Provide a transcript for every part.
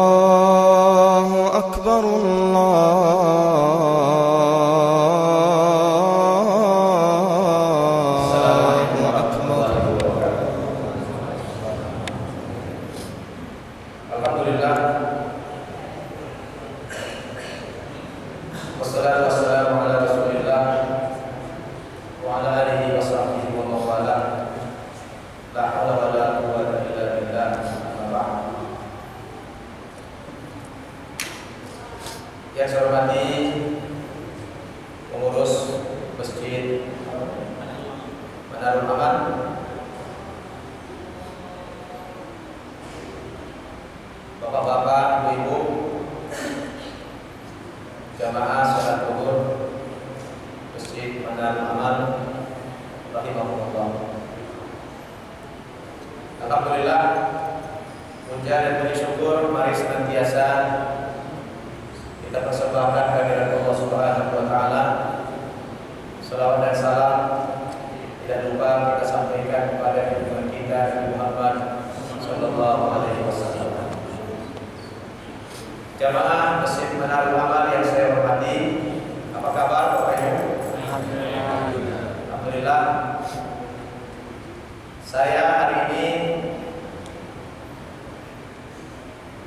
الله أكبر الله أكبر. Alhamdulillah, wassalatu wassalamu ala Rasulillah wa ala alihi wa sahbihi wa mawala. La haula wa la quwwata illa billah. Amma ba'd. Yang saya hormati pengurus Masjid Manarul Aman, Bapak-bapak, ibu-ibu, jamaah salat zuhur Masjid Manarul Aman rahimahullah. Alhamdulillah, puja dan puji syukur mari senantiasa kita persembahkan kehadirat Allah Subhanahu wa taala. Salawat dan salam tidak lupa kita sampaikan kepada junjungan kita Nabi Muhammad sallallahu alaihi wasallam. Jamaah Masjid Manarul Aman yang saya hormati, apa kabar Bapak Ibu? Alhamdulillah. Saya hari ini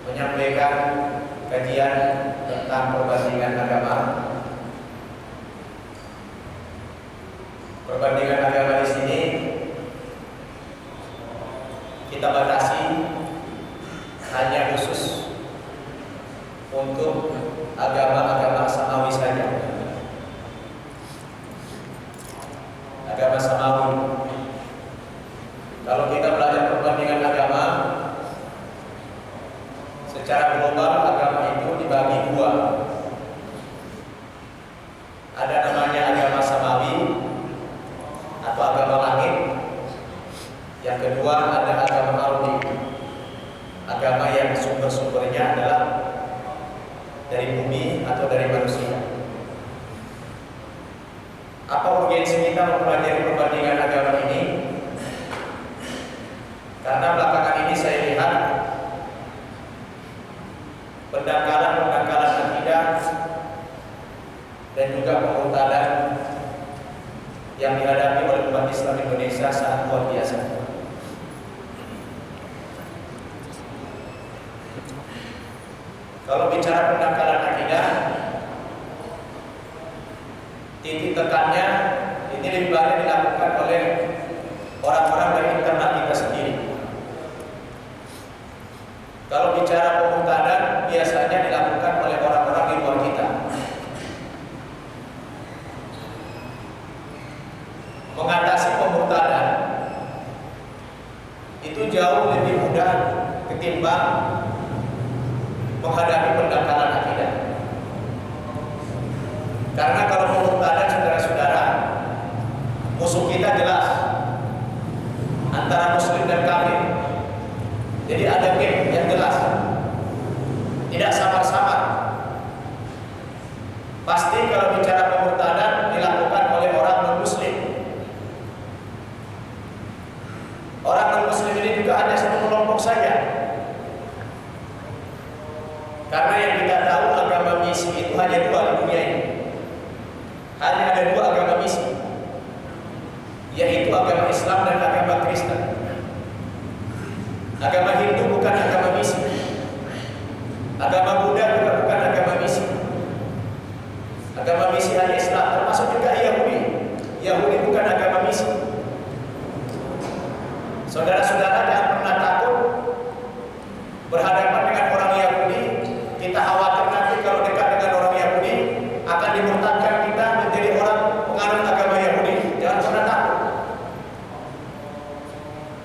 menyampaikan kajian tentang perbandingan agama. Perbandingan agama di sini kita batasi hanya khusus untuk agama-agama samawi saja. Agama samawi. Kalau kita belajar perbandingan agama secara global, agama itu dibagi dua. Ada namanya agama samawi atau agama langit. Yang kedua ada agama ardi, agama yang sumber-sumbernya adalah dari bumi atau dari manusia. Apa urgensi kita mempelajari perbandingan agama ini? Karena belakangan ini saya lihat pendangkalan akidah dan juga pemurtadan yang dihadapi oleh umat Islam Indonesia sangat luar biasa. Kalau bicara pendangkalan akidah, titik tekannya ini lebih banyak dilakukan oleh orang-orang dari internal kita sendiri. Kalau bicara pemurtadan, biasanya dilakukan oleh orang-orang di luar kita. Mengatasi pemurtadan itu jauh lebih mudah ketimbang menghadapi pendangkalan akidah. Karena kalau pemurtadan, saudara-saudara, musuh kita jelas antara muslim dan kafir. Jadi ada gap yang jelas, tidak samar-samar. Pasti kalau bicara pemurtadan dilakukan oleh orang non-muslim. Orang non-muslim ini juga hanya satu kelompok saja. Karena yang kita tahu agama misi itu hanya dua di dunia ini. Hanya ada dua agama misi, yaitu agama Islam dan agama Kristen. Agama Hindu bukan agama misi. Agama Buddha juga bukan agama misi. Agama misi hanya Islam, termasuk juga Yahudi. Yahudi bukan agama misi. Saudara-saudara jangan pernah takut berhadapan dengan orang Yahudi. Kita khawatir nanti kalau dekat dengan orang Yahudi akan dimurtadkan kita menjadi orang penganut agama Yahudi. Jangan pernah takut.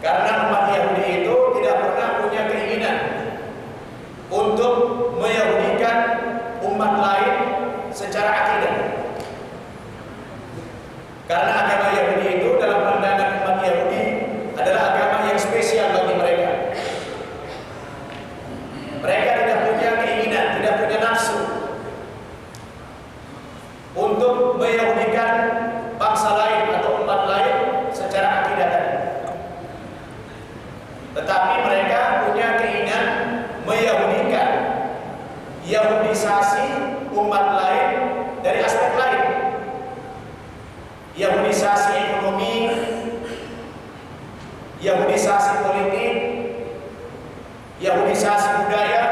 Karena umat Yahudi itu tidak pernah punya keinginan untuk meyahudikan umat lain secara akidah. Karena agama Yahudi itu dalam pandangan umat Yahudi adalah agama yang spesial bagi mereka. tapi mereka punya keinginan meyahudikan, yahudisasi umat lain dari aspek lain, yahudisasi ekonomi, yahudisasi politik, yahudisasi budaya,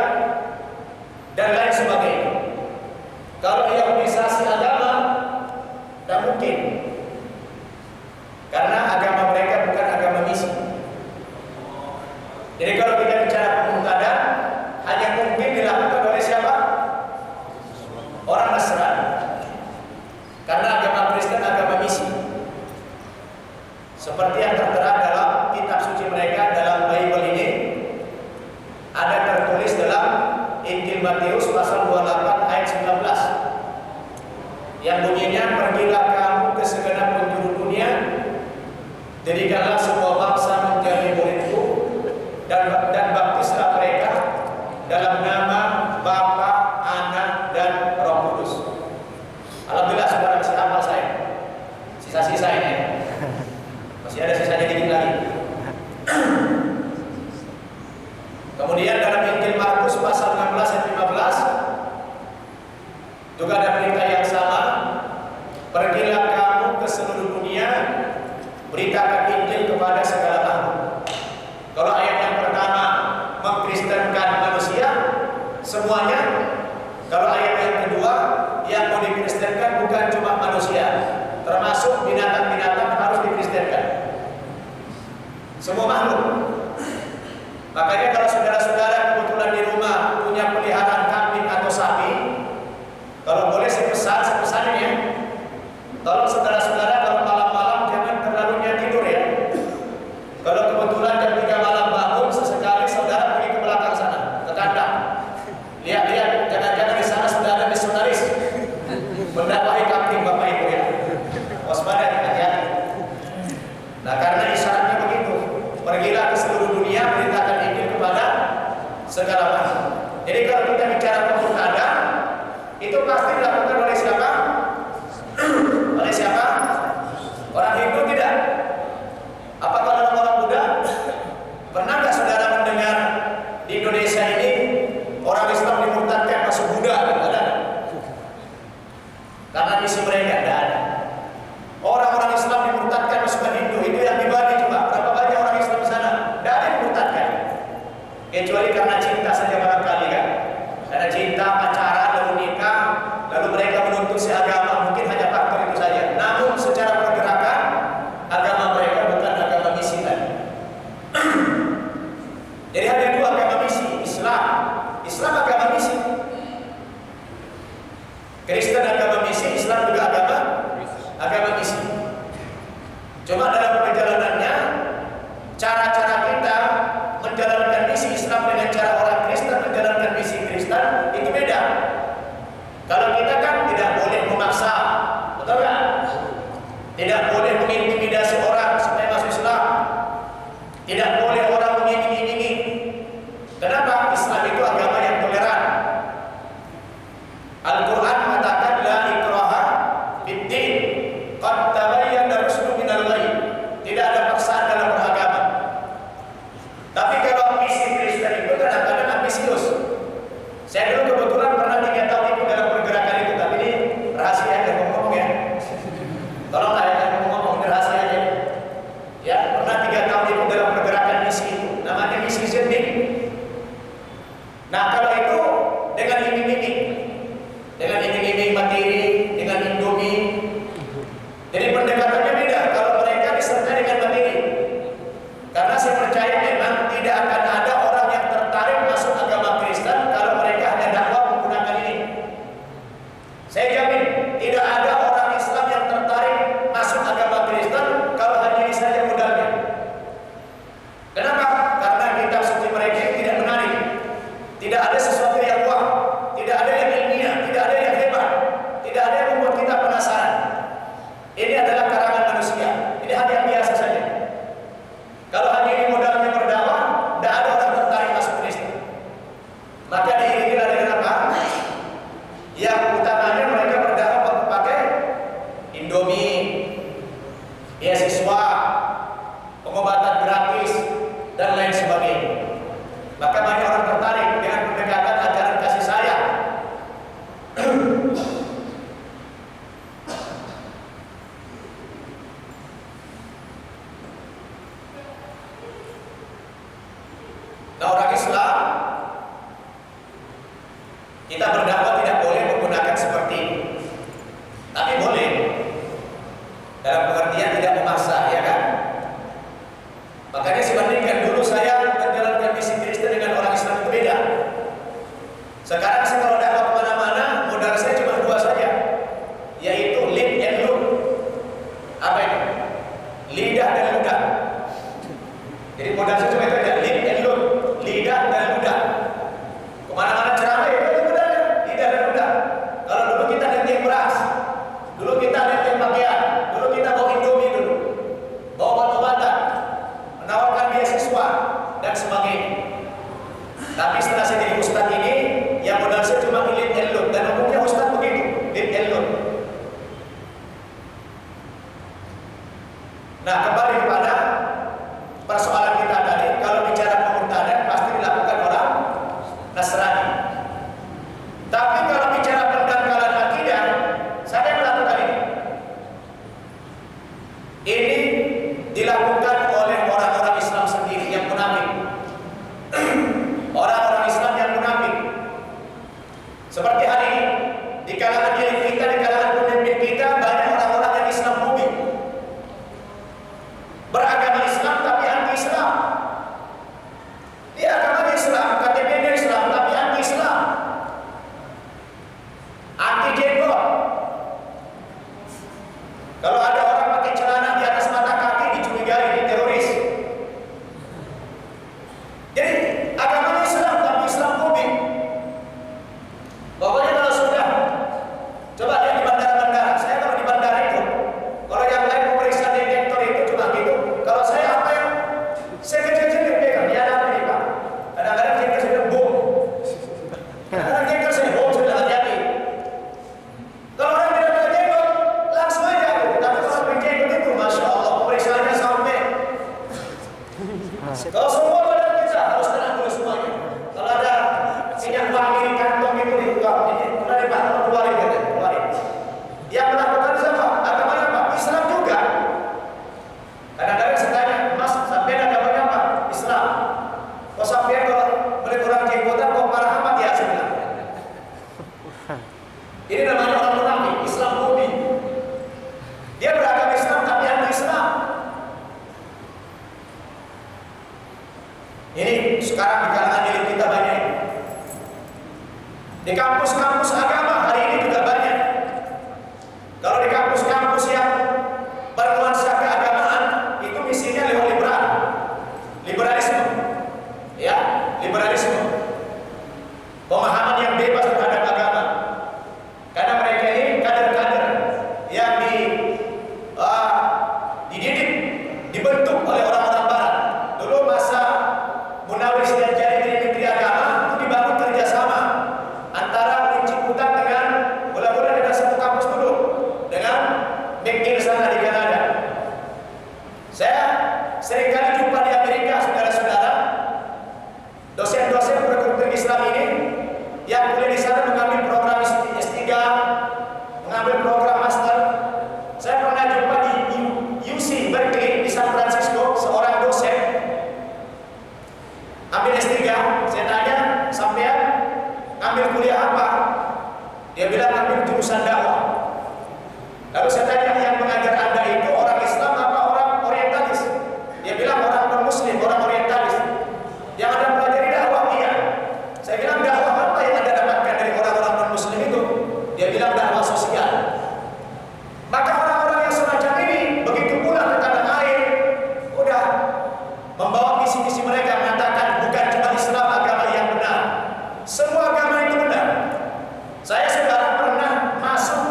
dan lain sebagainya. Kalau yahudisasi agama, tidak mungkin, karena agama mereka bukan agama misi. Jadi kalau kita bicara pemuntadan, hanya mungkin dilakukan oleh siapa? Orang Nasrani. Karena agama Kristen agama misi. Seperti yang tertera dalam kitab suci mereka, dalam Bible ini ada tertulis dalam Injil Matius pasal 28 ayat 19 yang bunyinya, pergilah kamu ke segenap penjuru dunia, jadikanlah semua bangsa menjadi muridku, dan baptislah mereka dalam nama Bapa, Anak, dan Roh Kudus. Alhamdulillah saudara masih hafal saya. Sisa-sisa ini masih ada sisanya dikit lagi. Kemudian dalam Injil Markus pasal 16 ayat 15 juga ada perintah yang sama. Pergilah kamu ke seluruh dunia, beritakan Injil kepada segala makhluk. Kalau ayat yang pertama mengkristenkan manusia semuanya, kalau ayat yang kedua yang mau dikristenkan bukan cuma manusia, termasuk binatang-binatang harus dikristenkan, semua makhluk. Makanya kalau saudara-saudara kebetulan di rumah punya peliharaan kambing atau sapi, kalau boleh saya pesan ini ya, tolong saudara-saudara kalau malam-malam jangan terlalu tidur ya. Kalau kebetulan jam 3 malam bangun, sesekali saudara pergi ke belakang sana, ke kandang. Lihat-lihat, jangan-jangan di sana sudah ada misionaris mendakwahi kambing Bapak Ibu ya. Waspada, hati-hati. Nah, karena isyaratnya begitu. Pergilah ke seluruh dunia, beritakan Injil kepada segala makhluk. Jadi kalau kita bicara pemuntadan, itu pasti dilakukan oleh siapa? Oleh siapa? Orang Hindu tidak? Apakah orang Buddha? Pernah nggak saudara mendengar di Indonesia ini orang Islam dimurtadkan masuk Buddha? Tidak ada. Karena misi mereka tidak ada. Orang-orang Islam dimurtadkan masuk ke Hindu, itu yang di Bali coba. Berapa banyak orang Islam di sana? Tidak ada yang dimurtadkan. Kecuali karena cinta saja barangkali kan. Karena cinta, pacaran, lalu nikah, lalu mereka menuntut seagama, mungkin hanya faktor itu saja. Namun secara pergerakan, agama mereka bukan agama misi kan. Jadi ada dua agama misi, Islam agama misi, Kristen agama misi, Islam juga agama misi. Cuma dalam perjalanannya, cara-cara kita menjalankan misi Islam dengan cara orang Kristen menjalankan misi Kristen itu beda. Kalau kita kan tidak boleh memaksa, betul kan? Tidak boleh mengintimidasi orang supaya masuk Islam. Tidak boleh orang mengiming-imingi. Kenapa? Islam itu agama yang toleran. Al-Quran mengatakan la ikraha fid-din, qad tabayyana rusydu minal ghayy. Tidak ada paksaan dalam beragama. Tapi kalau misi Kristen itu kadang-kadang ambisius. Saya dulu kebetulan pernah 3 tahun itu dalam pergerakan itu, tapi ini rahasia aja ngomong ya. Tolonglah ya, ngomong ini rahasia aja. Ya, pernah 3 tahun itu dalam pergerakan misi itu, namanya misi Zendik. Nah, kalau itu dengan iming-iming materi, dengan Indomie. Jadi pendekatannya beda kalau mereka disertai dengan materi. Karena saya percaya memang tidak akan ada orang yang tertarik masuk agama Kristen kalau mereka hanya dakwah menggunakan ini. Saya jamin tidak ada orang Islam yang tertarik masuk agama Kristen kalau hanya ini saja modalnya. Kenapa? Karena kitab suci mereka tidak menarik. Tidak ada Maka banyak orang tertarik dengan pendekatan ajaran kasih sayang. Nah, orang Islam, kita berdakwah tidak boleh menggunakan seperti ini. Tapi boleh dalam pengertian tidak memaksa, ya kan? Makanya dibandingkan dulu saya menjalankan misi Kristen dengan orang Islam itu beda. Sekarang saya kalau dakwah kemana-mana, modal saya cuma dua saja, yaitu lead and look. Apa itu? Lidah dan ludah. Jadi modal saya cuma itu aja, lead and look, lidah dan ludah. Kemana-mana ceramah itu modalnya, lidah dan ludah. Kalau dulu kita netting beras, dulu kita netting pakaian, dulu kita bawa Indomie dulu, bawa obat-obatan, menawarkan beasiswa dan sebagainya. Tapi setelah saya jadi ustadz ini, yang modal saya cuma lead and look, dan umumnya ustadz begitu, lead and look. Nah, kembali kepada persoalan kita tadi, kalau bicara pemurtadan pasti dilakukan orang Nasrani. Tapi kalau bicara pendangkalan akidah, saya melakukan ini. Ini dilakukan oleh orang-orang Islam sendiri yang munafik. Orang-orang Islam yang munafik. Seperti hari ini, di kalangan diri kita, di kalangan pemimpin kita, banyak orang-orang yang Islam mubin. Beragama Islam tapi anti-Islam. Dia agama Islam, KTP-nya Islam tapi anti-Islam. Anti-jenggot. Kalau ada orang pakai celana di atas mata kaki dicurigai ini teroris. Jadi agama Islam tapi Islam mubin. Pokoknya kalau sudah, coba lihat di bandara-bandara. Saya kalau di bandara itu, kalau yang lain memeriksa detektor itu cuma gitu. Kalau saya apa yang saya kecil-kecil pegang, ya ada apa nih Pak? Kadang-kadang detektor saya bom. Kadang-kadang detektor saya bom, saya bilang hati-hati. Kalau orang tidak ada jenggot, langsung aja. Tapi kalau berjenggot itu, Masya Allah, pemeriksaannya sampai. Kalau semua badan kita harus tenang dulu semuanya. Kalau ada minyak wangi di kantong itu dibuka, ini pernah Pak, keluarin gitu, keluarin. Yang melakukan siapa? Agamanya apa? Islam juga. Kadang-kadang saya tanya, Mas, sampai agamanya apa? Islam. Kok sampai kalau beli orang jenggotan kok parah amat ya? Saya bilang. Ini namanya orang munafik, Islam mubin. Dia beragama Islam tapi anti-Islam. Ini sekarang di kalangan elit kita banyak. Di kampus-kampus agama hari ini juga banyak. Kalau di kampus-kampus yang bernuansa keagamaan, itu misinya lewat liberalisme. Ya, liberalisme. Pemahaman yang bebas terhadap agama. Karena mereka ini kader-kader yang dididik, dibentuk oleh orang-orang barat. Dulu masa Munawis dan jadi menteri agama itu dibangun kerjasama antara Unciputat dengan bola-bola dengan satu kampus dulu dengan McGill sana di Kanada. Saya seringkali jumpa di Amerika saudara-saudara, dosen-dosen berkultur Islam ini yang kuliah di sana mengambil program S3, mengambil program master. Saya pernah jumpa di UC Berkeley di San Francisco, seorang dosen ambil S3. Saya tanya, sampean ambil kuliah apa? Dia bilang ambil jurusan dakwah. Lalu saya tanya, yang mengajar Anda itu orang Islam apa orang orientalis? Dia bilang orang non-Muslim, orang orientalis. Yang Anda pelajari dakwah, iya. Saya bilang dakwah apa yang Anda dapatkan dari orang-orang non-Muslim itu? Dia bilang dakwah sosial. Maka orang-orang yang semacam ini begitu pulang ke tanah air, udah membawa misi-misi mereka mengatakan bukan cuma Islam agama yang benar, semua agama itu benar. Saya sekarang pernah masuk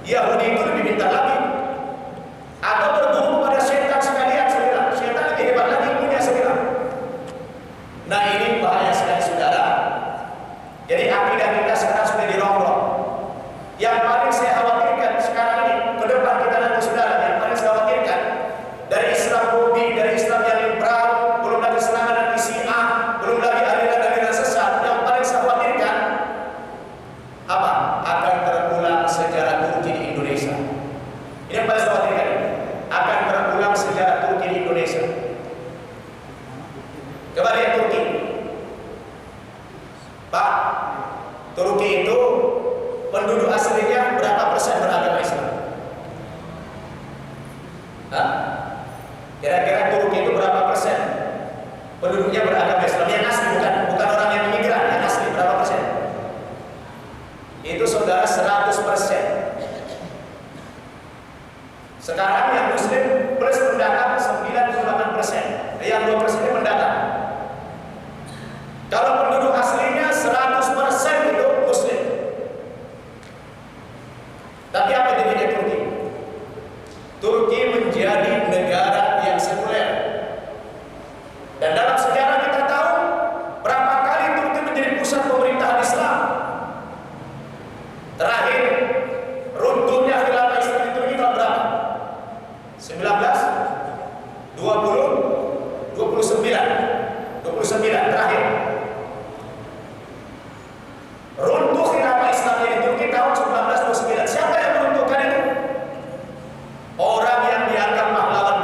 Yahudi itu lebih pintar lagi. Atau berguru pada setan sekalian, saya bilang. Setan lebih hebat lagi punya, saya bilang. Nah ini bahaya sekali saudara. Jadi akidah kita sekarang sudah dirongrong. Yang paling saya khawatirkan sekarang ini, ke depan kita nanti saudara, yang paling saya khawatirkan dari Islam Budi, dari Islam yang liberal, belum lagi serangan anti Syiah, belum lagi aliran-aliran sesat. Yang paling saya khawatirkan apa? Akan terulang sejarah Turki di Indonesia. Ini yang paling saya khawatirkan. Akan terulang sejarah Turki di Indonesia. Coba lihat Turki. Pak, Turki itu penduduk aslinya berapa persen beragama Islam? Hah? Kira-kira Turki itu berapa persen penduduknya beragama Islam? Yang asli, bukan orang yang imigran, yang asli berapa persen? Itu saudara 100%. Sekarang yang Muslim plus pendatang 98%. Yang 2% pendatang. Kalau penduduk aslinya 100% itu Muslim. Tapi apa jadinya Turki? Turki menjadi negara yang sekuler. Dan dalam sejarah kita tahu berapa kali Turki menjadi pusat pemerintahan Islam. Terakhir runtuhnya khilafah Islam di Turki tahun berapa? 19, 20, 29 terakhir. Runtuh khilafah Islam di Turki tahun 1929. Siapa yang meruntuhkan itu? Orang yang dianggap pahlawan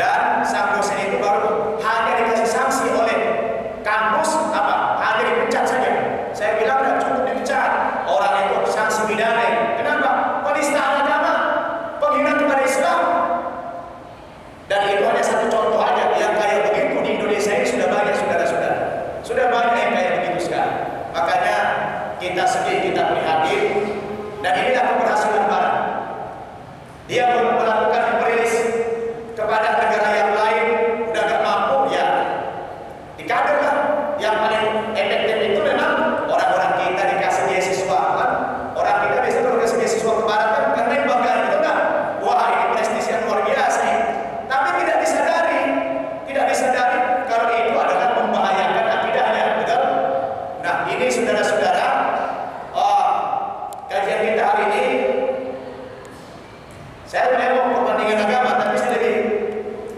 Dan sang dosen itu baru hanya dikasih sanksi oleh kampus apa? Hanya dipecat saja. Saya bilang tidak cukup dipecat. Orang itu sanksi pidana. Kenapa? Penistaan agama, penghinaan kepada Islam. Dan itu hanya satu contoh aja. Yang kayak begitu di Indonesia ini sudah banyak, saudara-saudara. Sudah banyak yang kayak begitu sekarang. Makanya kita sedih, kita prihatin. Dan inilah keberhasilan Barat. Dia melakukan merilis kepada negara yang lain, udah gak mampu ya dikader lah. Yang paling efektif itu memang orang-orang kita dikasih beasiswa kan. Orang kita biasanya kalau dikasih beasiswa ke Barat kan karena bangga gitu kan. Wah, ini prestisi yang luar biasa ini. Tapi tidak disadari kalau itu adalah membahayakan akidahnya, betul? Nah, ini saudara-saudara, kajian kita hari ini saya memang pertandingan agama, tapi saya lebih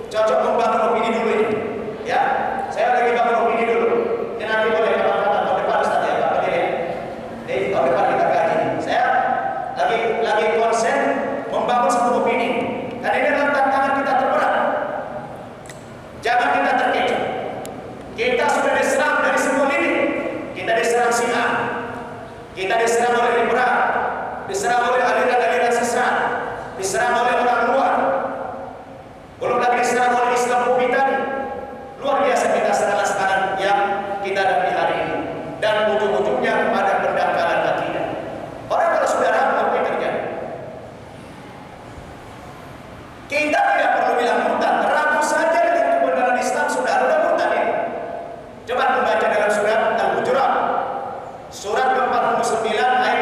cocok membangun opini dulu ini, ya. Saya lagi bangun opini dulu. Ini nanti boleh kapan-kapan tahun depan Ustaz ya, Pak Pendiri. Tahun depan kita kaji. Saya lagi konsen membangun satu opini. Dan ini adalah tantangan kita terberat. Jangan kita terkecoh. Kita sudah diserang dari semua lini. Kita diserang Syiah, kita diserang oleh liberal, diserang oleh aliran-aliran sesat, diserang oleh orang luar, belum lagi diserang oleh Islam bumi tadi. Luar biasa kita serangan-serangan yang kita hadapi hari ini, dan ujung-ujungnya kepada pendangkalan akidah. Orang kalau sudah ragu apa yang terjadi? Kita tidak perlu bilang murtad, ragu saja dengan kebenaran Islam sudah ada murtad ini. Coba membaca dalam surat Al-Hujurat, surat ke-49 ayat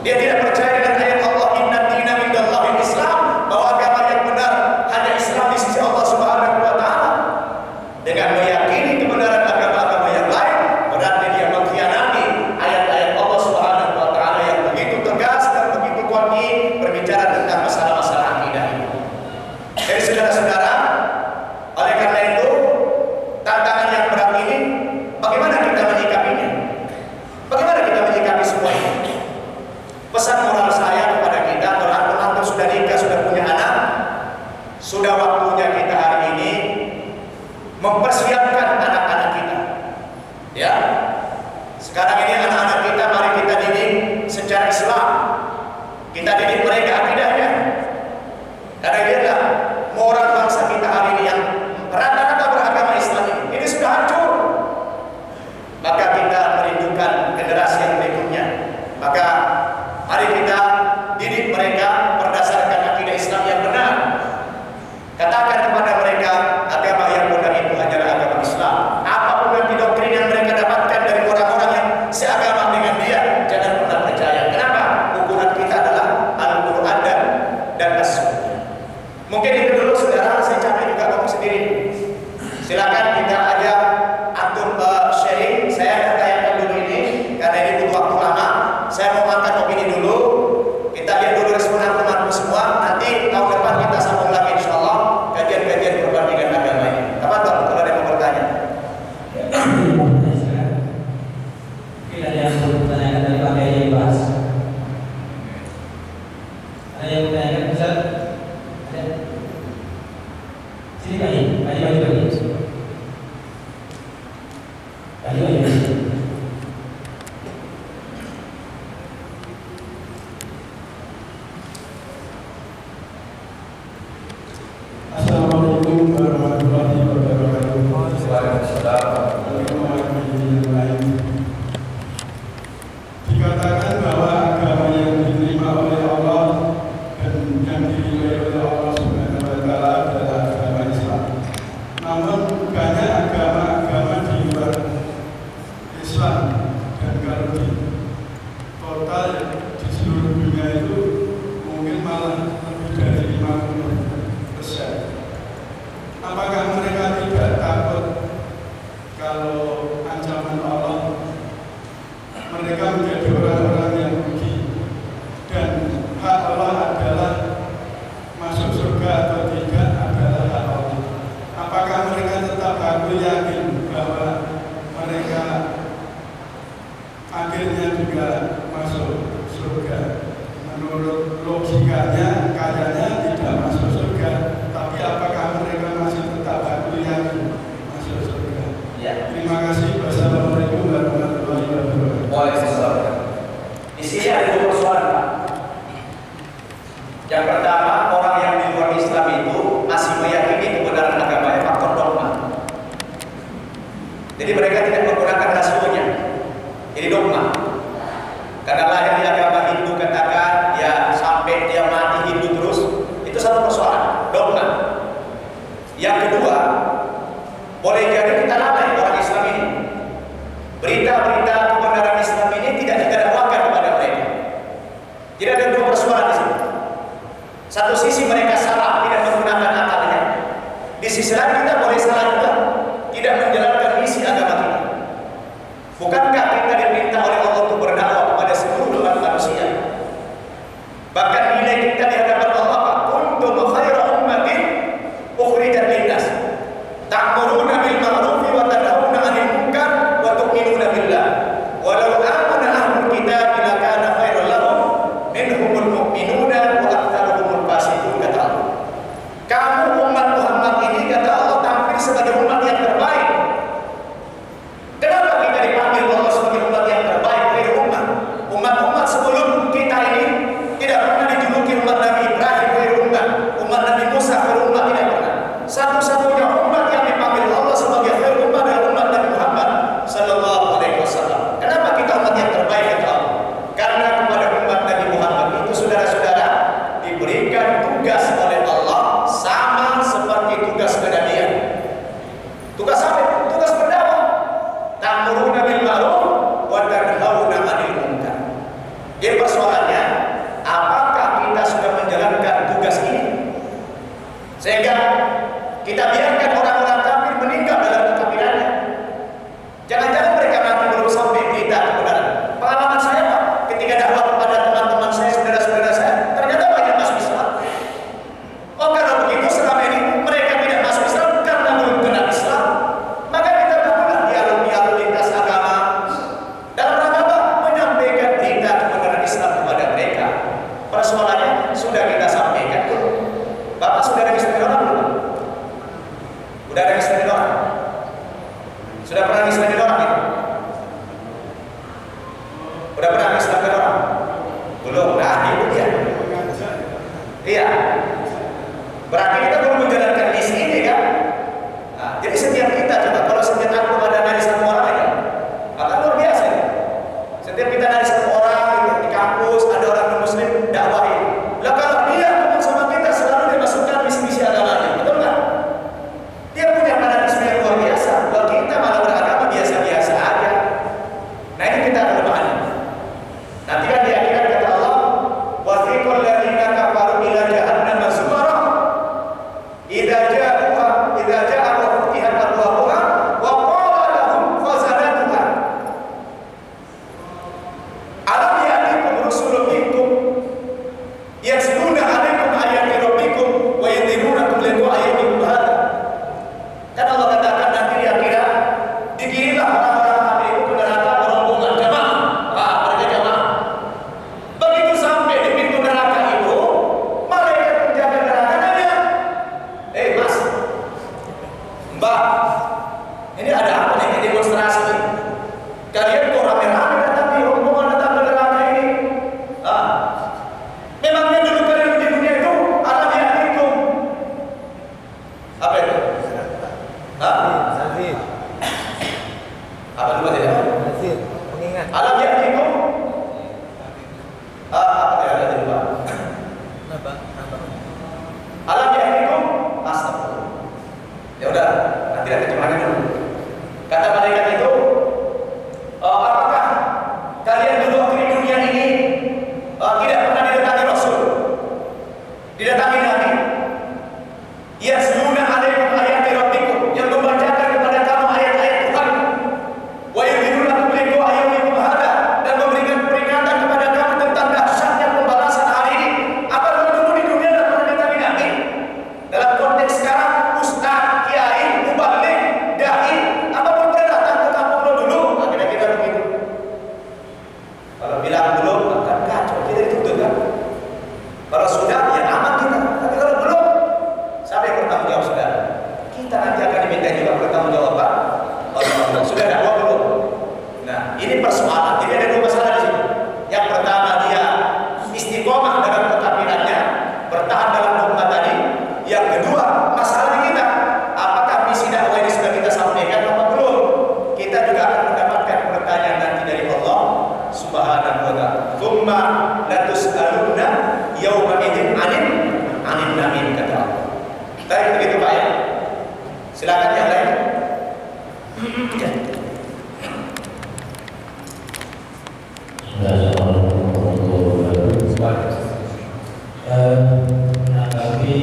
Dia tidak percaya dengan ayat Allah, inna dina indallahil Islam, bahwa agama yang benar hanya Islam di sisi Allah Subhanahu wa taala. Dengan meyakini kebenaran agama-agama yang lain, berarti dia mengkhianati ayat-ayat Allah Subhanahu wa taala yang begitu tegas dan begitu qat'i berbicara tentang masalah-masalah akidah ini. Jadi saudara-saudara, oleh karena itu tantangan yang berat ini bagaimana kita menyikapinya? Bagaimana kita menyikapi semua ini? Pesan moral saya kepada kita, kalau antum sudah nikah, sudah punya anak, sudah waktunya kita hari ini mempersiapkan anak-anak kita. Ya, sekarang ini anak-anak kita mari kita didik secara Islam. Kita didik mereka akidahnya. Karena dia moral bangsa kita hari ini yang rata-rata beragama Islam ini sudah hancur. Maka kita merindukan generasi yang berikutnya. Maka mari kita didik mereka berdasarkan akidah Islam yang benar. Katakan kepada mereka agama yang benar itu adalah agama Islam. Apapun nanti doktrin yang mereka dapatkan dari orang-orang yang seagama dengan dia, jangan pernah percaya. Kenapa? Ukuran kita adalah Al-Quran dan As-Sunnah. Mungkin itu dulu saudara, saya capek juga ngomong sendiri. Silakan kita ajak antum sharing. Saya akan tayangkan dulu ini karena ini butuh waktu lama. Saya mau angkat opini dulu. Kita lihat dulu respon antum semua. Nanti tahun depan kita sambung lagi insyaallah kajian-kajian perbandingan agama ini. Tafadhol kalau ada yang mau bertanya. Mungkin ada yang mau bertanya dari Pak Kiai Bas. Ada yang bertanya Ustaz? Ada? Sini Pak Kiai, Pak Kiai. Assalamualaikum warahmatullahi wabarakatuh. Waalaikumsalam. Dikatakan bahwa agama yang diterima oleh Allah dan yang dinilai oleh Allah Subhanahu wa taala adalah agama Islam. Namun banyak agama-agama di luar Islam, dan kalau di total di seluruh dunia itu mungkin malah lebih dari 50%. Apakah mereka tidak takut kalau ancaman Allah mereka menjadi orang-orang yang rugi dan hak Allah adalah masuk surga atau tidak adalah hak Allah? Apakah mereka tetap aku yakin bahwa mereka akhirnya juga masuk surga? Menurut logikanya kayaknya tidak masuk surga, tapi apakah mereka masih tetap aku yakin masuk surga? Ya. Terima kasih. Wassalamualaikum warahmatullahi wabarakatuh. Waalaikumsalam. Di sini ada dua persoalan, Pak. Yang pertama, orang yang di luar Islam itu masih meyakini kebenaran agamanya faktor dogma. Jadi mereka tidak menggunakan rasionya. Jadi dogma. Karena lahir di agama Hindu katakan ya sampai dia mati Hindu terus, itu satu persoalan, dogma. Yang kedua, boleh jadi kita lalai orang Islam ini. Berita-berita kebenaran Islam ini tidak didakwakan kepada mereka. Jadi ada dua persoalan di sini. Satu sisi mereka salah, tidak menggunakan akalnya. Di sisi lain kita boleh salah juga, tidak menjalankan misi agama kita. Bukankah kita diminta oleh Allah untuk berdakwah kepada seluruh umat manusia? Bahkan nilai kita di hadapan Allah, kuntum khaira ummatin ukhrijat linnas ta'muruna bil ma'ruf wa tanhauna 'anil munkar wa tu'minuna billah walau amana ahlul kitab lakana khairan lahum minhumul mu'minuna wa aktsaruhumul fasiqun, kata Allah. Kamu umat Muhammad ini, kata Allah, tampil sebagai umat yang terbaik. Kenapa kita dipanggil Allah sebagai umat yang terbaik dari umat? Umat-umat sebelum kita ini tidak pernah dijuluki umat Nabi Ibrahim dari umat Nabi Musa dari umat, tidak pernah. Satu-satunya umat yang dipanggil Allah sebagai khair umat adalah umat Nabi Muhammad sallallahu alaihi wasallam. Kenapa kita umat yang terbaik, kata Allah? Karena kepada umat Nabi Muhammad itu, saudara-saudara, diberikan tugas oleh Allah sama seperti tugas kenabian. Tugas apa? Tugas berdakwah. Ta'muruna bil ma'ruf wa tanhauna 'anil munkar. Jadi persoalannya Iya. Berarti kita perlu menjalankan misi ini kan? Nah, jadi setiap kita coba kalau setiap aku ada dari satu orang aja, akan luar biasa. Setiap kita dari satu orang gitu, di kampus ada orang non-muslim dakwahin. Lah kalau dia ngomong sama kita selalu dia masukkan misi-misi agamanya, betul nggak? Dia punya fanatisme yang luar biasa. Kalau kita malah beragama biasa-biasa aja. Nah ini kita kelemahannya. Nanti kan di akhirat kata Allah, wasiqal ladzina kafaru ila jahannam zumara idza ja'a wa futihat abwabuha wa qala lahum khazanatuha alam ya'tikum rusulun minkum yatluna 'alaikum ayati rabbikum wa yunzirunakum liqa'a yawmikum hadza. Kan Allah katakan nanti di akhirat dikirimlah orang-orang kafir itu ke neraka berombongan jamaah. Mereka jamaah. Begitu sampai di pintu neraka itu, malaikat penjaga neraka nanya, Mas, Mbak, ini ada apa nih demonstrasi nih? Kalian kok rame-rame datang di rombongan datang ke neraka ini? Memangnya dulu kalian di dunia itu alam ya'tikum apa itu? Nazir. Apa dulu ya? Nazir. Pengingat. Alam ya'tikum apa ya tadi lupa? Apa? Alam ya'tikum astagfirullah. Ya udah, nanti ada kemana dulu. Kata malaikat itu, apakah kalian dulu waktu di dunia ini tidak pernah didatangi Rasul, didatangi Nabi? Yasluna 'alaikum ayati rabbikum, yang membacakan kepada kamu ayat-ayat Tuhan. Wa yunzirunakum liqa'a yawmikum hadza, dan memberikan peringatan kepada kamu tentang dahsyatnya pembalasan hari ini. Apa dulu di dunia tidak pernah didatangi Nabi? Dalam konteks sekarang, ustaz, kiai, mubalik, dai, apapun pernah datang ke kampung lo dulu? Nah, kira-kira begitu. Kalau bilang belum, akan kacau, kita dituntut kan? Kalau sudah, ya aman kita. Tapi kalau belum, siapa yang bertanggung jawab saudara? Kita nanti akan diminta juga bertanggung jawab Pak. Sudah dakwah belum? Nah, ini persoalan. Jadi ada dua masalah di sini. Yang pertama dia istiqomah dalam ketampilannya, bertahan dalam dogma tadi. Yang kedua, masalah di kita. Apakah misi dakwah ini sudah kita sampaikan atau belum? Kita juga akan mendapatkan pertanyaan nanti dari Allah Subhanahu wa ta'ala. Tsumma latus'alunna yauma idzin 'anil na'im, kata Allah. Baik, begitu Pak ya. Silakan yang lain. Menanggapi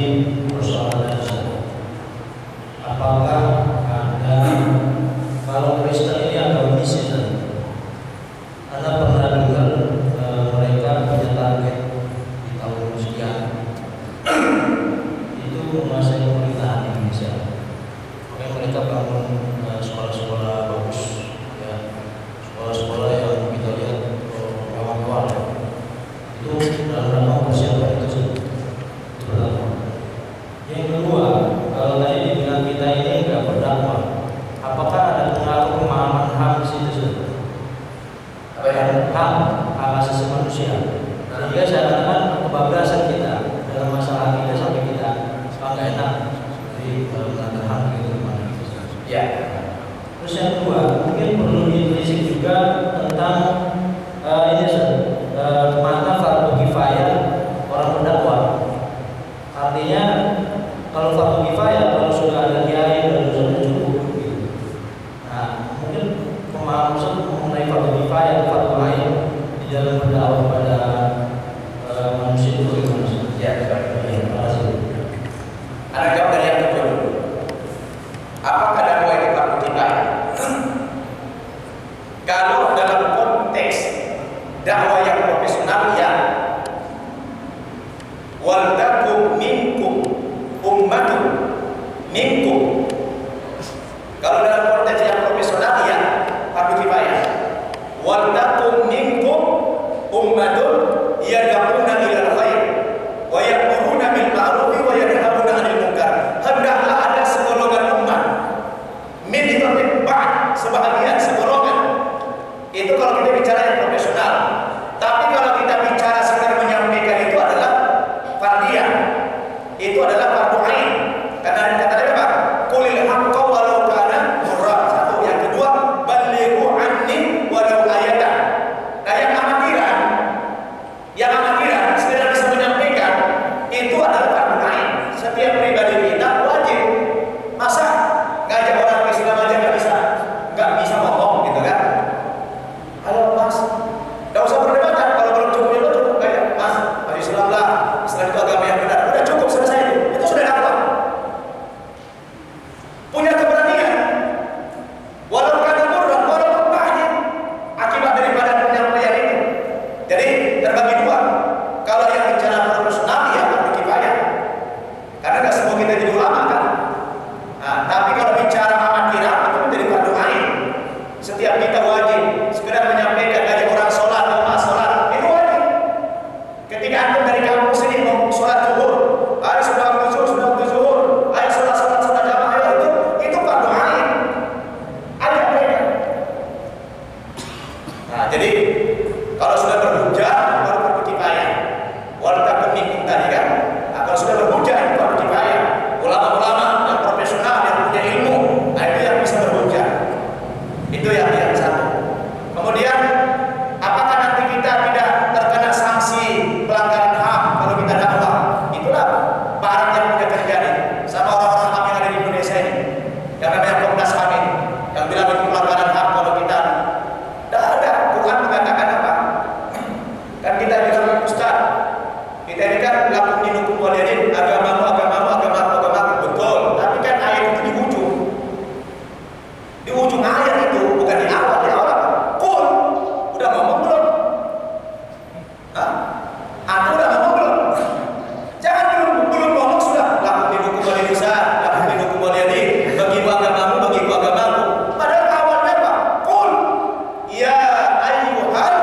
persoalan tersebut, apakah ada, kalau Kristen ini agama misi, Anda pernah dengar mereka punya target di tahun sekian itu menguasai pemerintahan Indonesia, makanya mereka bangun sekolah-sekolah bagus, ya, sekolah-sekolah yang kita lihat mewah-mewah, itu dalam rangka persiapan itu sih. Itu pertama. Yang kedua, kalau tadi dibilang kita ini nggak berdakwah, apakah ada pengaruh pemahaman HAM di situ sih? Apa ya? HAM, hak asasi manusia. Sehingga seakan-akan kebablasan kita dalam masalah kita sampai kita nggak enak di melanggar HAM gitu gimana? Ya. Terus yang kedua, mungkin perlu ditelisik juga tentang mana fardu kifayah orang berdakwah. Artinya kalau fardu kifayah, kalau sudah ada kiai dan sudah cukup gitu. Nah, mungkin pemahaman mengenai fardu kifayah, fardu ain di dalam berdakwah pada manusia itu gimana? Ya, baik. Terima kasih. Anda jawab dari yang kedua dulu. Apakah dakwah itu fardu kifayah? Kalau dalam konteks dakwah yang profesional, ya. Wal takum minkum ummatun minkum. Kalau dalam konteks yang profesional, ya, fardu kifayah. Wal takum minkum ummatun yad'una ilal khair wa ya'muruna bil ma'ruf wa yanhauna 'anil munkar. Hendaklah ada segolongan umat. Min itu ba'd, sebahagian, segolongan. Itu kalau kita bicara yang profesional. Tapi kalau kita bicara sekedar menyampaikan, itu adalah fardiyah. terbagi dua. Kalau yang bicara profesional ya fardu kifayah. Karena nggak semua kita jadi ulama kan. Nah, tapi kalau bicara amatiran itu menjadi fardu ain. Setiap kita wajib sekedar menyampaikan dari orang sholat, sholat itu wajib. Ketika antum dari kampus ini mau sholat zuhur, ayo sudah waktu zuhur, ayo sholat jamaah, ayo itu fardu ain. Ada mereka. Nah, jadi kalau sudah berhujjah baru fardu kifayah. Walaupun minkum tadi kan, nah, kalau sudah berhujjah itu fardu kifayah. Ulama-ulama yang profesional yang punya ilmu, nah itu yang bisa berhujjah. Itu yang satu. Kemudian, apakah nanti kita tidak terkena sanksi pelanggaran HAM kalau kita dakwah? Itulah barat yang sudah terjadi sama orang-orang HAM yang ada di Indonesia ini, yang namanya Komnas HAM ini, yang bilang itu pelanggaran HAM kalau kita tidak ada. Quran mengatakan apa? Kan kita bilang Ustaz, kita ini kan lakum dinukum waliyadin, agamamu, betul. Tapi kan ayat itu di ujung ayat itu, bukan di awal. Qul, udah ngomong belum? Hah? Aku udah ngomong belum? Jangan belum ngomong sudah lakum dinukum waliyadin, lakum dinukum waliyadin, bagimu agamamu, bagiku agamamu. Padahal awalnya apa? Qul, ya ayyuhal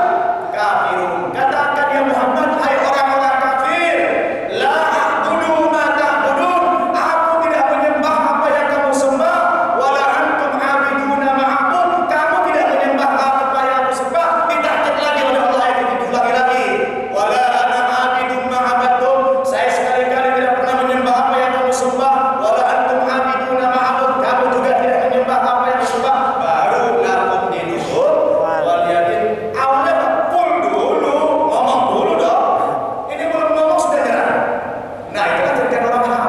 kafirun. Katakan ya Muhammad, hai orang-orang kafir, la a'budu ma ta'budun. Aku tidak menyembah apa yang kamu sembah, wala antum 'abiduna ma a'bud. Kamu tidak menyembah apa yang aku sembah. Ditakut lagi oleh Allah ayat itu diulangi lagi. Wala ana 'abidun ma 'abadtum. Saya sekali-kali tidak pernah menyembah apa yang kamu sembah. Wala antum 'abiduna ma a'bud. Kamu juga tidak menyembah apa yang aku sembah. Baru lakum dinukum waliyadin. Awalnya apa? Qul dulu, ngomong dulu dong. Ini belum ngomong sudah nyerah. Nah, itu kan terjadi orang HAM.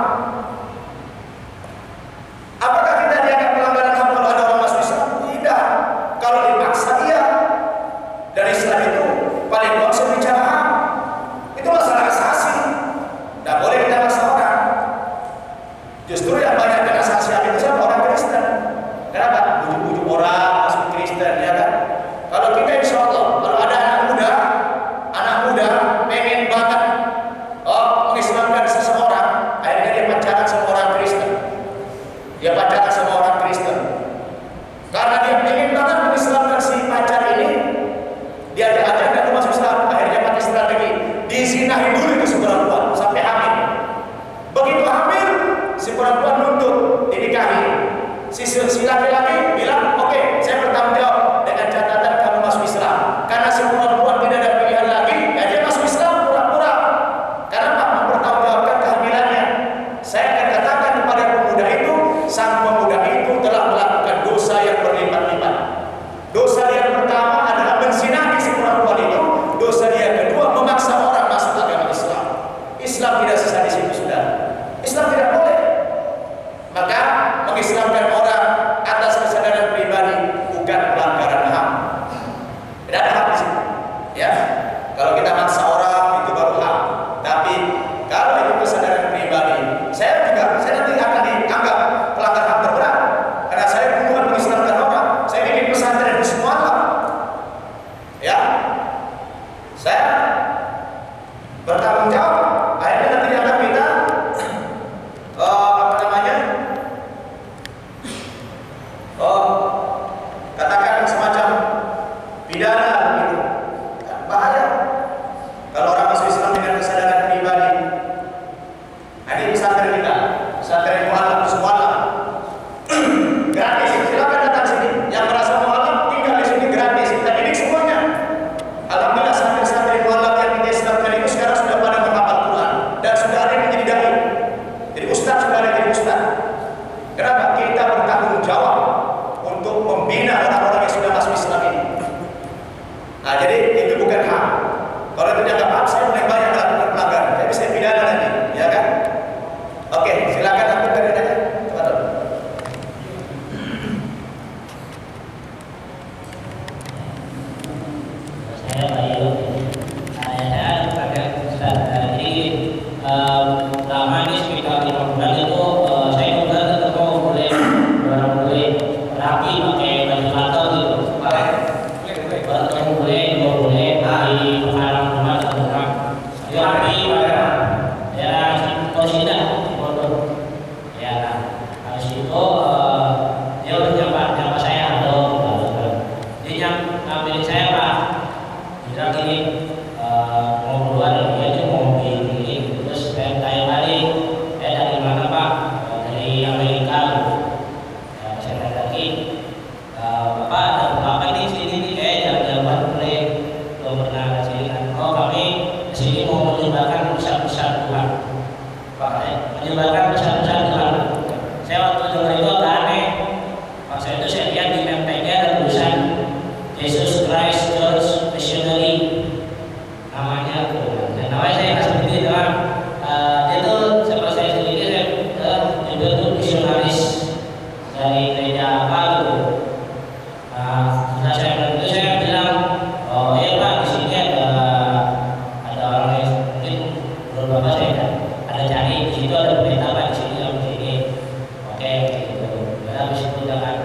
Apakah kita dianggap pelanggaran HAM kalau ada orang masuk Islam? Tidak. Kalau dipaksa iya. Dan Islam itu paling bangsa bicara HAM. Itu masalah asasi. Tidak boleh kita maksa orang. Justru yang banyak kena sanksi HAM itu siapa? Orang Kristen. Kenapa? Bujuk-bujuk orang masuk Kristen, ya kan? Kalau kita insya Allah, kalau ada anak muda pengen banget mengislamkan seseorang, akhirnya dia pacaran sama orang Kristen. Dia pacaran sama orang Kristen. Karena dia pengen banget mengislamkan si pacar ini, dia ajak dan masuk Islam. Akhirnya pakai strategi dizinahin dulu itu si perempuan sampai hamil. Begitu hamil, si perempuan nuntut dinikahi. Si laki-laki bilang, oke, saya bertanggung jawab dengan catatan kamu masuk Islam. Karena si perempuan tidak ada pilihan lagi, ya dia masuk Islam pura-pura. Karena Pak mempertanggungjawabkan kehamilannya. Saya akan katakan kepada pemuda itu, sang pemuda itu telah melakukan dosa yang berlipat-lipat. Dosa yang pertama adalah menzinahi si perempuan itu. Dosa yang kedua memaksa orang masuk agama Islam. Islam tidak selesai di situ, sudah. Islam tidak boleh. Maka mengislamkan orang atas kesadaran pribadi bukan pelanggaran HAM. Tidak ada HAM di situ. Ya, kalau kita maksa orang itu baru HAM. Tapi kalau itu kesadaran pribadi, saya nanti akan dianggap pelanggar HAM terberat. Karena saya bukan mengislamkan orang. Saya bikin pesantren di semua alam. Ya, saya bertanggung jawab. Akhirnya nanti dianggap kita katakan semacam pidana gitu. Bahaya kalau orang masuk Islam dengan kesadaran pribadi. Nah, ini pesantren kita, pesantren mualaf sekolah gratis, silakan datang sini. Yang merasa mualaf tinggal di sini gratis, kita didik semuanya. Alhamdulillah santri-santri mualaf yang kita islamkan itu sekarang sudah pada menghafal sini mau menyebarkan pesan-pesan Tuhan. Pak, menyebarkan pesan-pesan Tuhan. Saya waktu dengar itu agak aneh. Pas itu saya lihat di MPG ada tulisan Jesus Christ Church Missionary, namanya tuh. Dan namanya saya nggak seperti itu kan. Dia tuh seperti saya sendiri, dia tuh misionaris dari gereja apa gitu. Setelah saya bilang itu, saya bilang, oh iya Pak, di sini ada orang yang mungkin menurut Bapak saya ada cari di situ, ada pendeta Pak, di sini di sini. Oke gitu. Dan habis itu jangan.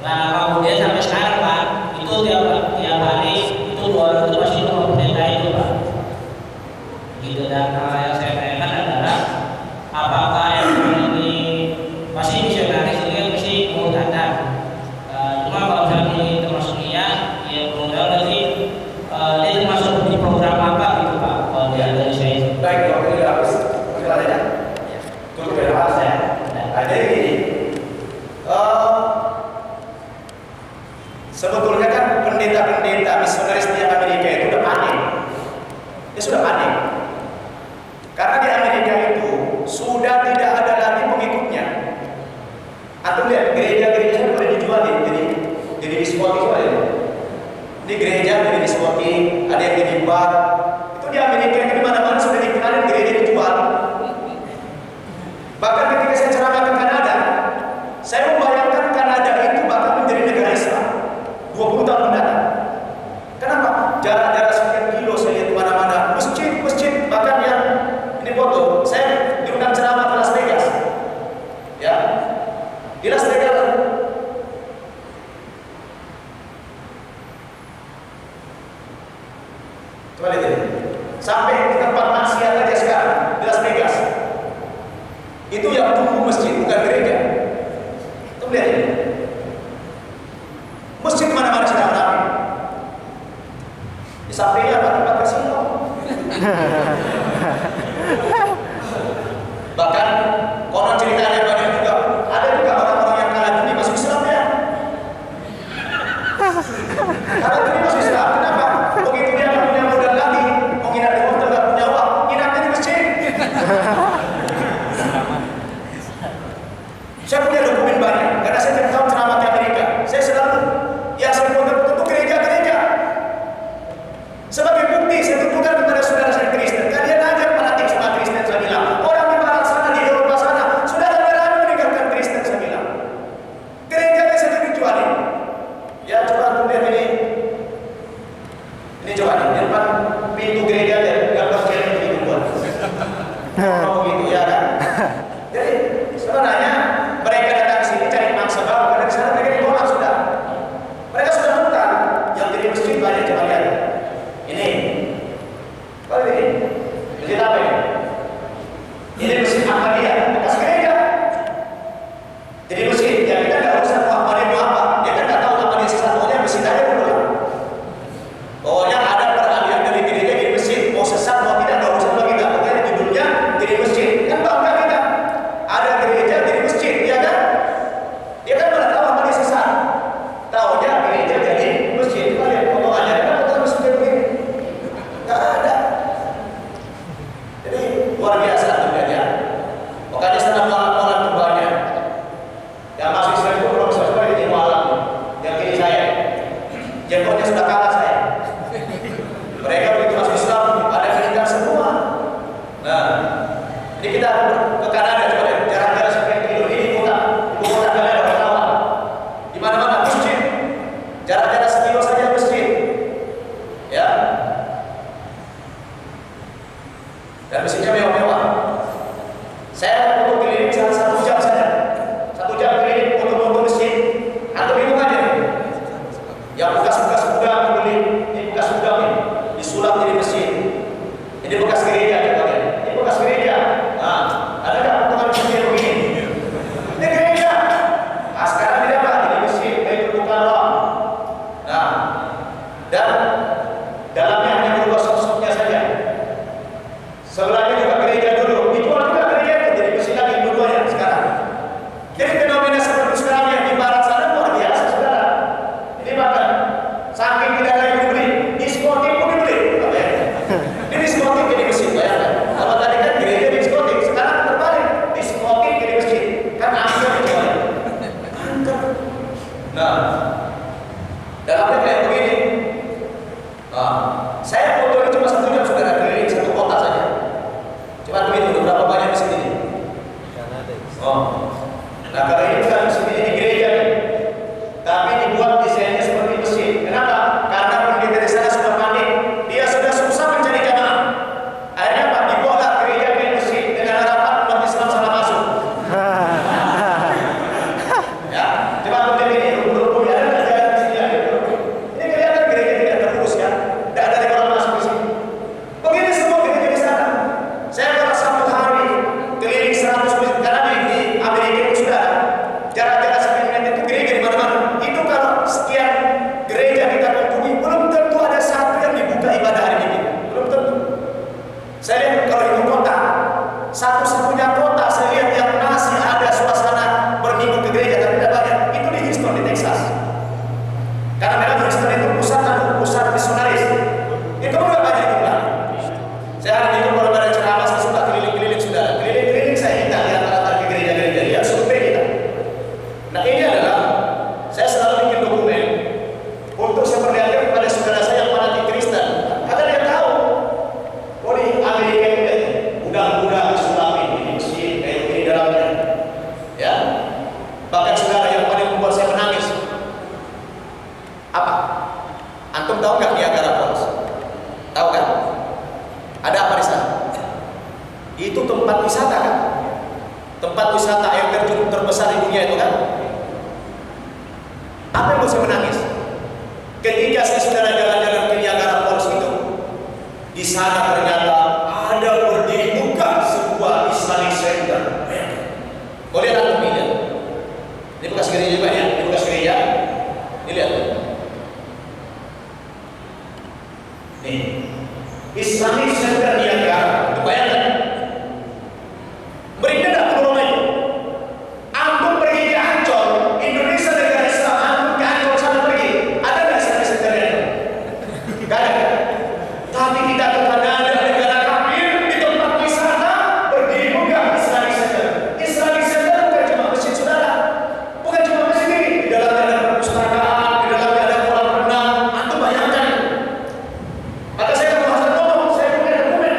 Nah kemudian sampai sekarang Pak, itu tiap hari itu 2 orang itu masih sama pendeta itu Pak. Gitu. Dan yang saya tanyakan adalah apakah yang ini masih misionaris ini mesti mengutamakan. Cuma kalau misalnya ini termasuk ya kemudian nanti dia termasuk di program apa gitu Pak? Kalau dia dari saya. Baik, waktu sudah habis. Persilakan ya. Cukup berapa saya? Jadi gini, sebetulnya kan pendeta-pendeta misionaris di Amerika itu udah panik. Dia sudah panik. Karena di Amerika itu sudah tidak ada lagi pengikutnya. Atau lihat gereja-gereja boleh dijual jadi diskoti juga ya. Di gereja jadi diskoti, ada yang jadi bar. Itu di Amerika di mana-mana sudah dikenalin gereja dijual. Bahkan ketika saya ceramah ke Kanada, saya membayangkan Kanada itu bahkan menjadi negara Islam 20 tahun mendatang. Kenapa? Jarak-jarak sekian kilo saya lihat di mana-mana, masjid, bahkan yang ini foto. Saya diundang ceramah ke Las Vegas, ya, di Las Vegas. Coba lihat ini. Sampai di tempat maksiat aja sekarang di Las Vegas. Itu yang tumbuh masjid, bukan gereja. Tuh lihat ini. Masjid mana-mana sudah ramai. Di sampingnya apa? Tempat kasino. Bahkan konon ceritanya banyak juga. Ada juga orang-orang yang kalah judi masuk Islam ya. Kalah judi masuk Islam. Kenapa? Begitu dia nggak punya modal lagi, mau nginap di hotel nggak punya uang, nginapnya di masjid. Saya punya dokumen banyak karena saya tiap tahun ceramah di Amerika. Saya selalu yang saya foto itu gereja-gereja. Sebagai bukti saya tunjukkan kepada saudara saya Kristen. Kalian ajar fanatik sama Kristen, saya bilang. Orang di barat sana, di Eropa sana sudah rame-rame meninggalkan Kristen, saya bilang. Gerejanya saja dijualin. Ya coba lihat ini. Ini coba nih, di depan pintu gereja ada gambar cewek begitu buat. Oh begitu ya kan. Jadi sebenarnya mereka datang ke sini cari mangsa baru karena di sana mereka ditolak sudah. Mereka sudah bukan yang jadi masjid banyak coba lihat. Ini, kalau ini, masjid apa ini? Ini masjid Ahmadiyah, bekas gereja. Jadi masjid, ya kita nggak usah tahu Ahmadiyah itu apa. Dia kan nggak tahu Ahmadiyah sesat, pokoknya masjid aja dulu. Pokoknya ada peralihan dari gereja jadi masjid. Mau sesat mau tidak nggak usah bagi kita. Pokoknya judulnya jadi masjid. Kan bangga kita. Ada gereja jadi masjid, ya kan? Dia kan mana tahu Ahmadiyah sesat. Tahunya gereja jadi masjid. Kita lihat potongannya, kita potong masjid begini. Nggak ada. Jadi luar biasa tuh ya. Makanya sana malam-malam tuh banyak. Yang masuk Islam itu belum sesuai dengan malam. Yang kiri saya, jenggotnya sudah kalah saya. Mereka begitu masuk Islam ada meninggal semua. Nah, ini kita ke Kanada coba lihat. Jarak-jarak sekian kilo. Ini ibu kota kalian Ottawa. Di mana-mana masjid. Jarak-jarak sekilo saja masjid. Ya. Dan masjidnya mewah-mewah. Saya untuk keliling 1 jam saja. 1 jam keliling foto-foto masjid. Antum hitung aja nih. Yang bekas-bekas gudang keliling, ini bekas gudang ini disulap jadi masjid. Ini bekas gereja coba lihat. Ini bekas gereja. Nah, ada nggak potongan masjid begini? Ini gereja. Nah, sekarang tidak apa? Ini masjid, Baitul Mukarram. Nah, dan dalamnya hanya berubah sosoknya saja. Sebelahnya juga gereja Saya lihat kalau ibu kota, satu-satunya kota saya lihat yang masih ada suasana berminggu ke gereja, tapi tidak banyak. Itu di Houston, di Texas. Karena memang Houston itu pusat misionaris. Itu juga banyak juga. Saya hari minggu kalau ada ceramah, saya suka keliling-keliling sudah. Keliling-keliling saya minta di antara ke gereja-gereja, lihat survei kita. Nah ini adalah saya selalu bikin dokumen untuk saya perlihatkan kepada saudara saya yang fanatik Kristen, agar dia tahu. Oh di Amerika itu gudang-gudang Islami di masjid kayak begini dalamnya, ya. Bahkan saudara yang paling membuat saya menangis, apa? Antum tahu nggak Niagara Falls? Tahu kan? Ada apa di sana? Itu tempat wisata kan? Tempat wisata air terjun terbesar di dunia itu kan? Apa yang membuat saya menangis? Ketika saya saudara jalan-jalan ke Niagara Falls itu, di sana ternyata ada berdiri buka sebuah Islamic Center. Kau lihat antum ini? Ini bekas gereja juga ya? Ini bekas gereja. Ini lihat. Nih, Islamic Center Niagara. Itu bayangkan. Mereka tidak perlu lagi. Antum pergi ke Ancol, Indonesia negara Islam, antum ke Ancol sana pergi. Ada nggak Islamic Center itu? Gak ada. Tapi kita kepada negara kafir di tempat wisata berdiri buka Islamic Center. Islamic Center bukan cuma masjid saudara, bukan cuma masjid ini. Di dalamnya ada perpustakaan, di dalamnya ada kolam renang. Antum bayangkan. Maka saya ke Hasan ngomong, saya punya dokumen.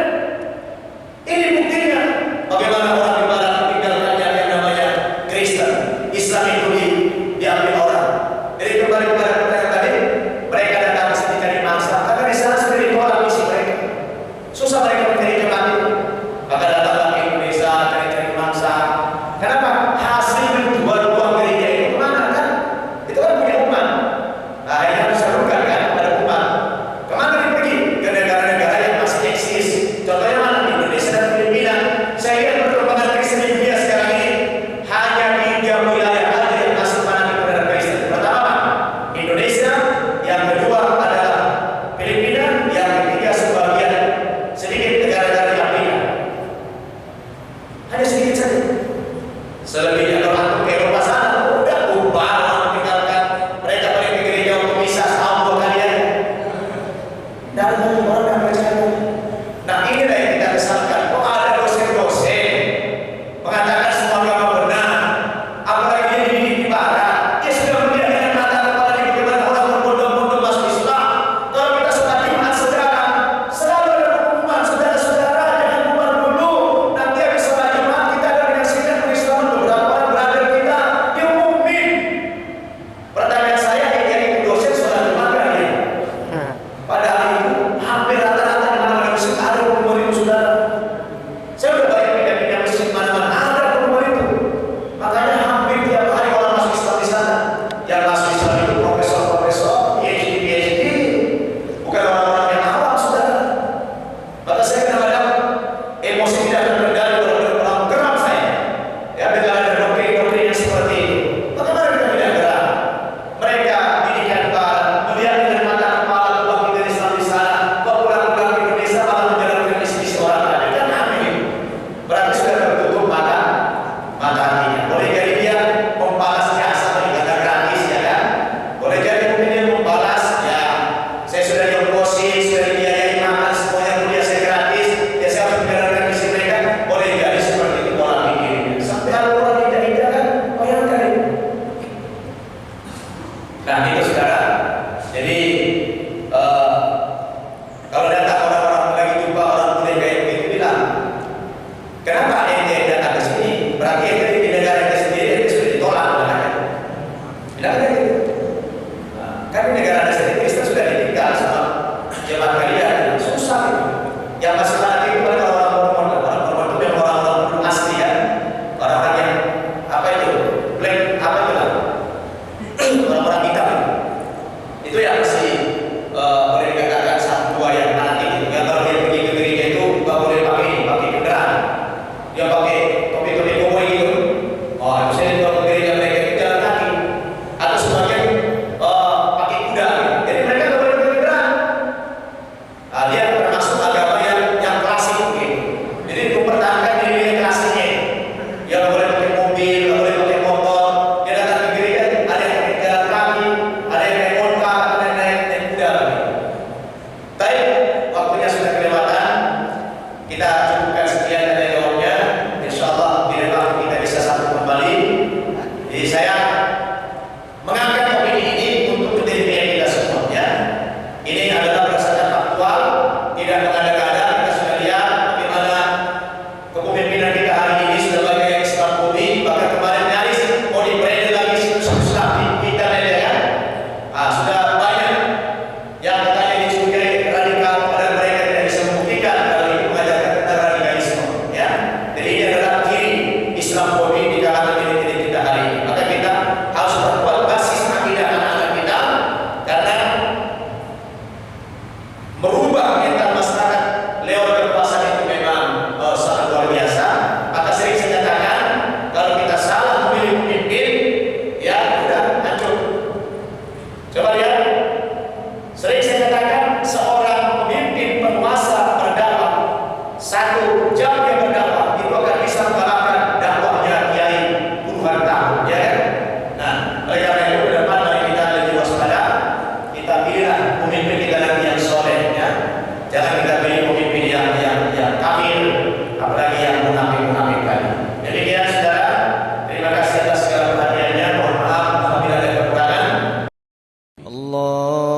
الله